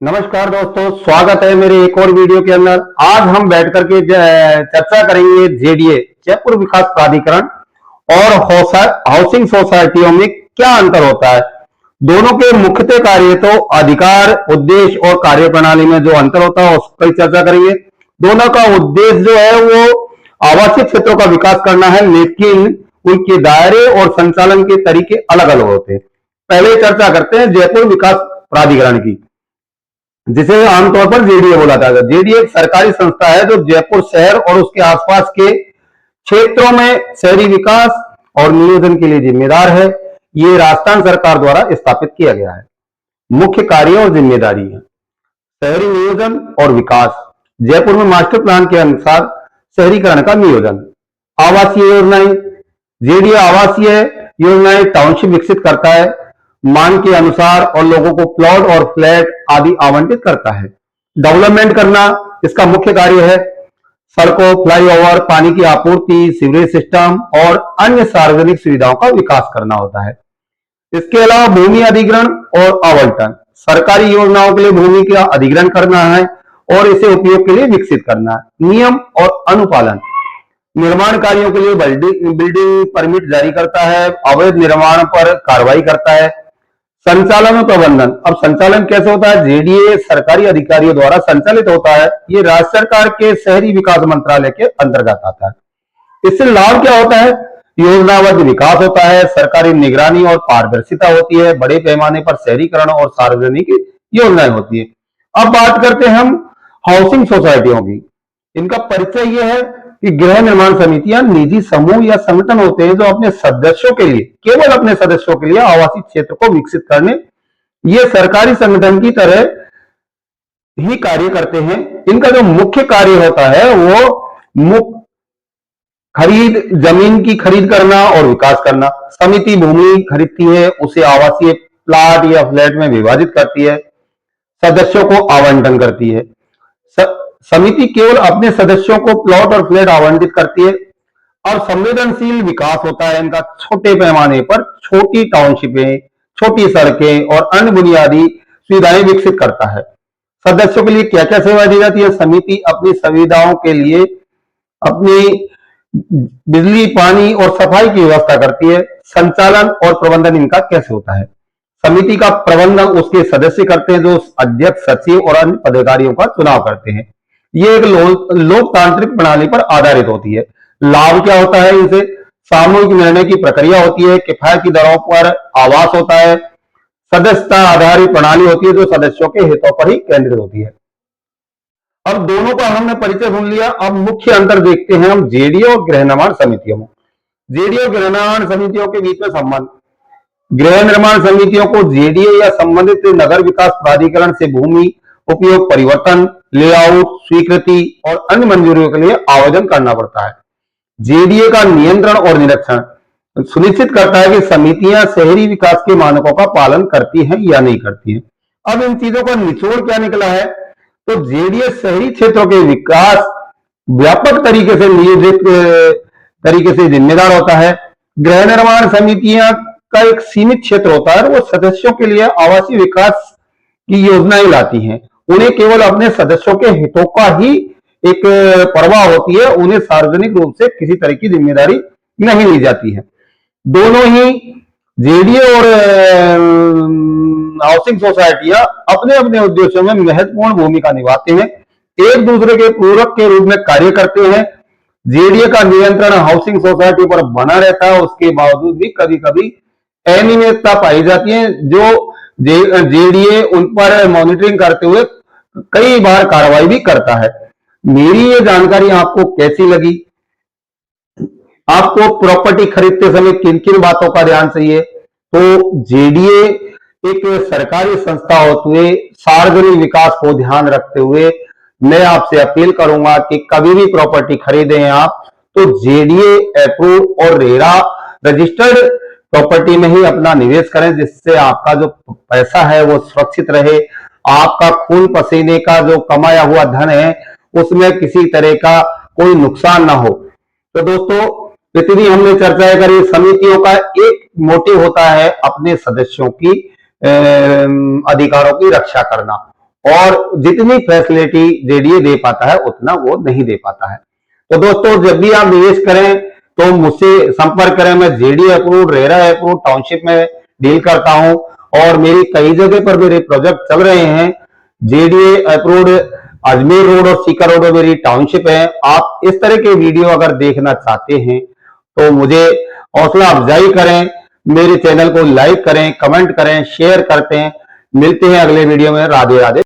नमस्कार दोस्तों, स्वागत है मेरे एक और वीडियो के अंदर। आज हम बैठ करके चर्चा करेंगे जेडीए जयपुर विकास प्राधिकरण और हाउसिंग सोसाइटियों में क्या अंतर होता है। दोनों के मुख्यतः कार्य तो अधिकार, उद्देश्य और कार्यप्रणाली में जो अंतर होता है उस पर चर्चा करेंगे। दोनों का उद्देश्य जो है वो आवासीय क्षेत्रों का विकास करना है, लेकिन उनके दायरे और संचालन के तरीके अलग अलग होते हैं। पहले चर्चा करते हैं जयपुर विकास प्राधिकरण की, जिसे आमतौर पर जेडीए बोला जाता है। जेडीए एक सरकारी संस्था है जो जयपुर शहर और उसके आसपास के क्षेत्रों में शहरी विकास और नियोजन के लिए जिम्मेदार है। ये राजस्थान सरकार द्वारा स्थापित किया गया है। मुख्य कार्य और जिम्मेदारी है शहरी नियोजन और विकास। जयपुर में मास्टर प्लान के अनुसार शहरीकरण का नियोजन, आवासीय योजनाएं। जेडीए आवासीय योजनाएं टाउनशिप विकसित करता है, मांग के अनुसार, और लोगों को प्लॉट और फ्लैट आदि आवंटित करता है। डेवलपमेंट करना इसका मुख्य कार्य है। सड़कों, फ्लाईओवर, पानी की आपूर्ति, सीवरेज सिस्टम और अन्य सार्वजनिक सुविधाओं का विकास करना होता है। इसके अलावा भूमि अधिग्रहण और आवंटन, सरकारी योजनाओं के लिए भूमि का अधिग्रहण करना है और इसे उपयोग के लिए विकसित करना है। नियम और अनुपालन, निर्माण कार्यों के लिए बिल्डिंग परमिट जारी करता है, अवैध निर्माण पर कार्रवाई करता है। संचालन और प्रबंधन, अब संचालन कैसे होता है? जेडीए सरकारी अधिकारियों द्वारा संचालित होता है। ये राज्य सरकार के शहरी विकास मंत्रालय के अंतर्गत आता है। इससे लाभ क्या होता है? योजनाबद्ध विकास होता है, सरकारी निगरानी और पारदर्शिता होती है, बड़े पैमाने पर शहरीकरण और सार्वजनिक योजनाएं होती है। अब बात करते हैं हम हाउसिंग सोसाइटियों की। इनका परिचय यह है कि गृह निर्माण समितियां निजी समूह या संगठन होते हैं जो अपने सदस्यों के लिए, केवल अपने सदस्यों के लिए आवासीय क्षेत्र को विकसित करने ये सरकारी संगठन की तरह ही कार्य करते हैं। इनका जो मुख्य कार्य होता है वो जमीन की खरीद करना और विकास करना। समिति भूमि खरीदती है, उसे आवासीय प्लाट या फ्लैट में विभाजित करती है, सदस्यों को आवंटन करती है। समिति केवल अपने सदस्यों को प्लॉट और फ्लैट आवंटित करती है। और संवेदनशील विकास होता है इनका, छोटे पैमाने पर छोटी टाउनशिपें, छोटी सड़कें और अन्य बुनियादी सुविधाएं विकसित करता है। सदस्यों के लिए क्या क्या सेवा दी जाती है? समिति अपनी सुविधाओं के लिए अपनी बिजली, पानी और सफाई की व्यवस्था करती है। संचालन और प्रबंधन इनका कैसे होता है? समिति का प्रबंधन उसके सदस्य करते हैं, जो अध्यक्ष, सचिव और अन्य पदाधिकारियों का चुनाव करते हैं। ये एक लोकतांत्रिक प्रणाली पर आधारित होती है। लाभ क्या होता है इनसे? सामूहिक निर्णय की प्रक्रिया होती है, किफायती दरों पर आवास होता है, सदस्यता आधारित प्रणाली होती है जो सदस्यों के हितों पर ही केंद्रित होती है। अब दोनों का हमने परिचय सुन लिया। अब मुख्य अंतर देखते हैं हम जेडीए और गृह निर्माण समितियों में। जेडीए और गृह निर्माण समितियों के बीच में संबंध। गृह निर्माण समितियों को जेडीए या संबंधित नगर विकास प्राधिकरण से भूमि उपयोग परिवर्तन, लेआउट, स्वीकृति और अन्य मंजूरियों के लिए आवेदन करना पड़ता है। जेडीए का नियंत्रण और निरीक्षण सुनिश्चित करता है कि समितियां शहरी विकास के मानकों का पालन करती हैं या नहीं करती हैं। अब इन चीजों का निचोड़ क्या निकला है? तो जेडीए शहरी क्षेत्रों के विकास व्यापक तरीके से नियोजित तरीके से जिम्मेदार होता है। गृह निर्माण समितियां का एक सीमित क्षेत्र होता है, वो सदस्यों के लिए आवासीय विकास की योजनाएं लाती हैं। उन्हें केवल अपने सदस्यों के हितों का ही एक परवाह होती है, उन्हें सार्वजनिक रूप से किसी तरह की जिम्मेदारी नहीं ली जाती है। दोनों ही जेडीए और हाउसिंग सोसाइटियां अपने अपने उद्देश्यों में महत्वपूर्ण भूमिका निभाते हैं, एक दूसरे के पूरक के रूप में कार्य करते हैं। जेडीए का नियंत्रण हाउसिंग सोसाइटी पर बना रहता है, उसके बावजूद भी कभी कभी अनियमितता पाई जाती है, जो जेडीए उन पर मॉनिटरिंग करते हुए कई बार कार्रवाई भी करता है। मेरी ये जानकारी आपको कैसी लगी? आपको प्रॉपर्टी खरीदते समय किन किन बातों का ध्यान चाहिए? तो जेडीए एक सरकारी संस्था होते हुए सार्वजनिक विकास को ध्यान रखते हुए मैं आपसे अपील करूंगा कि कभी भी प्रॉपर्टी खरीदें आप तो जेडीए अप्रूव और रेरा रजिस्टर्ड प्रॉपर्टी में ही अपना निवेश करें, जिससे आपका जो पैसा है वो सुरक्षित रहे, आपका खून पसीने का जो कमाया हुआ धन है उसमें किसी तरह का कोई नुकसान ना हो। तो दोस्तों, इतनी हमने चर्चाएं करी। समितियों का एक मोटिव होता है अपने सदस्यों की अधिकारों की रक्षा करना, और जितनी फैसिलिटी जेडीए दे पाता है उतना वो नहीं दे पाता है। तो दोस्तों, जब भी आप निवेश करें तो मुझसे संपर्क करें। मैं JDA approved, RERA approved township में डील करता हूं और मेरी कई जगह पर मेरे प्रोजेक्ट चल रहे हैं। जेडीए अप्रूव्ड अजमेर रोड और सीकर रोड में मेरी टाउनशिप है। आप इस तरह के वीडियो अगर देखना चाहते हैं तो मुझे हौसला अफजाई करें, मेरे चैनल को लाइक करें, कमेंट करें, शेयर करते हैं। मिलते हैं अगले वीडियो में। राधे राधे।